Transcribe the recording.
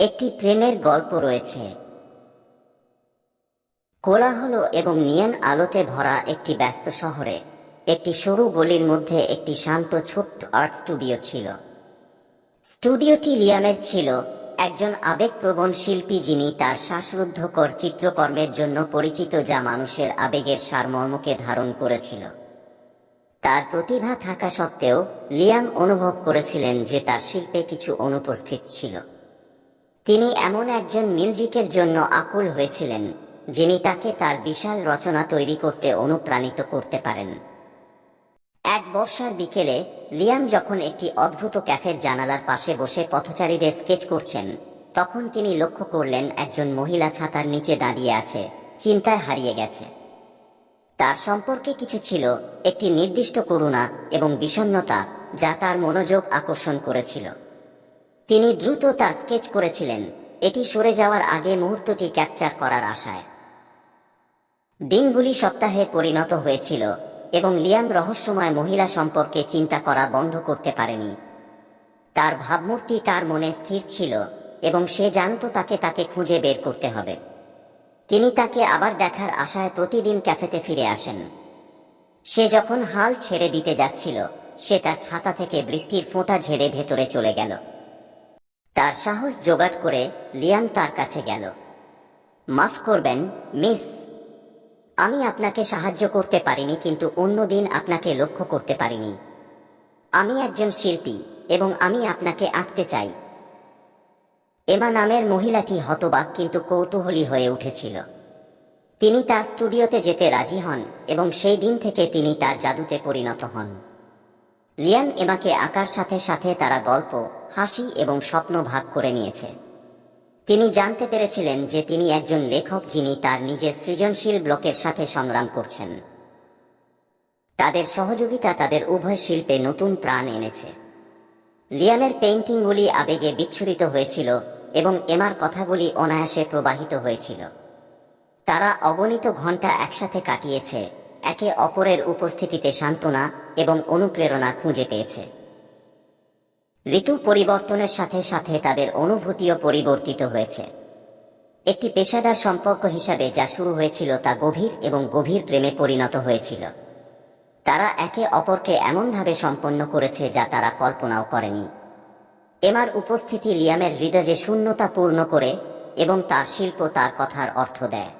একটি প্রেমের গল্প রয়েছে। কোলাহল এবং নিয়ন আলোতে ভরা একটি ব্যস্ত শহরে একটি সরু গলির মধ্যে একটি শান্ত ছোট্ট আর্ট স্টুডিও ছিল। স্টুডিওটি লিয়ামের ছিল, একজন আবেগপ্রবণ শিল্পী যিনি তার শ্বাসরুদ্ধকর চিত্রকর্মের জন্য পরিচিত, যা মানুষের আবেগের সারমর্মকে ধারণ করেছিল। তার প্রতিভা থাকা সত্ত্বেও লিয়াম অনুভব করেছিলেন যে তার শিল্পে কিছু অনুপস্থিত ছিল। তিনি এমন একজন মিউজিকের জন্য আকুল হয়েছিলেন যিনি তাকে তার বিশাল রচনা তৈরি করতে অনুপ্রাণিত করতে পারেন। এক বর্ষার বিকেলে লিয়াম যখন একটি অদ্ভুত ক্যাফের জানালার পাশে বসে পথচারীদের স্কেচ করছেন, তখন তিনি লক্ষ্য করলেন একজন মহিলা ছাতার নিচে দাঁড়িয়ে আছে, চিন্তায় হারিয়ে গেছে। তার সম্পর্কে কিছু ছিল, একটি নির্দিষ্ট করুণা এবং বিষণ্ণতা যা তার মনোযোগ আকর্ষণ করেছিল। তিনি দ্রুত তার স্কেচ করেছিলেন, এটি সরে যাওয়ার আগে মুহূর্তটি ক্যাপচার করার আশায়। দিনগুলি সপ্তাহে পরিণত হয়েছিল এবং লিয়াম রহস্যময় মহিলা সম্পর্কে চিন্তা করা বন্ধ করতে পারেনি। তার ভাবমূর্তি তার মনে স্থির ছিল এবং সে জানত তাকে খুঁজে বের করতে হবে। তিনি তাকে আবার দেখার আশায় প্রতিদিন ক্যাফেতে ফিরে আসেন। সে যখন হাল ছেড়ে দিতে যাচ্ছিল, সে তার ছাতা থেকে বৃষ্টির ফোঁটা ঝেড়ে ভেতরে চলে গেল। তার সাহস জোগাড় করে লিয়াম তার কাছে গেল। মাফ করবেন মিস, আমি আপনাকে সাহায্য করতে পারিনি, কিন্তু অন্যদিন আপনাকে লক্ষ্য করতে পারিনি। আমি একজন শিল্পী এবং আমি আপনাকে আঁকতে চাই। এমা নামের মহিলাটি হতবাক কিন্তু কৌতূহলী হয়ে উঠেছিল। তিনি তার স্টুডিওতে যেতে রাজি হন এবং সেই দিন থেকে তিনি তার জাদুতে পরিণত হন। লিয়াম এমাকে আঁকার সাথে সাথে তারা গল্প, হাসি এবং স্বপ্ন ভাগ করে নিয়েছে। তিনি জানতে পেরেছিলেন যে তিনি একজন লেখক যিনি তার নিজের সৃজনশীল ব্লকের সাথে সংগ্রাম করছেন। তাদের সহযোগিতা তাদের উভয় শিল্পে নতুন প্রাণ এনেছে। লিয়ামের পেইন্টিংগুলি আবেগে বিচ্ছুরিত হয়েছিল এবং এমার কথাগুলি অনায়াসে প্রবাহিত হয়েছিল। তারা অগণিত ঘন্টা একসাথে কাটিয়েছে, একে অপরের উপস্থিতিতে সান্ত্বনা এবং অনুপ্রেরণা খুঁজে পেয়েছে। ঋতু পরিবর্তনের সাথে সাথে তাদের অনুভূতিও পরিবর্তিত হয়েছে। একটি পেশাদার সম্পর্ক হিসাবে যা শুরু হয়েছিল তা গভীর এবং গভীর প্রেমে পরিণত হয়েছিল। তারা একে অপরকে এমনভাবে সম্পন্ন করেছে যা তারা কল্পনাও করেনি। এমার উপস্থিতি লিয়ামের হৃদয়ে শূন্যতা পূর্ণ করে এবং তার শিল্প তার কথার অর্থ দেয়।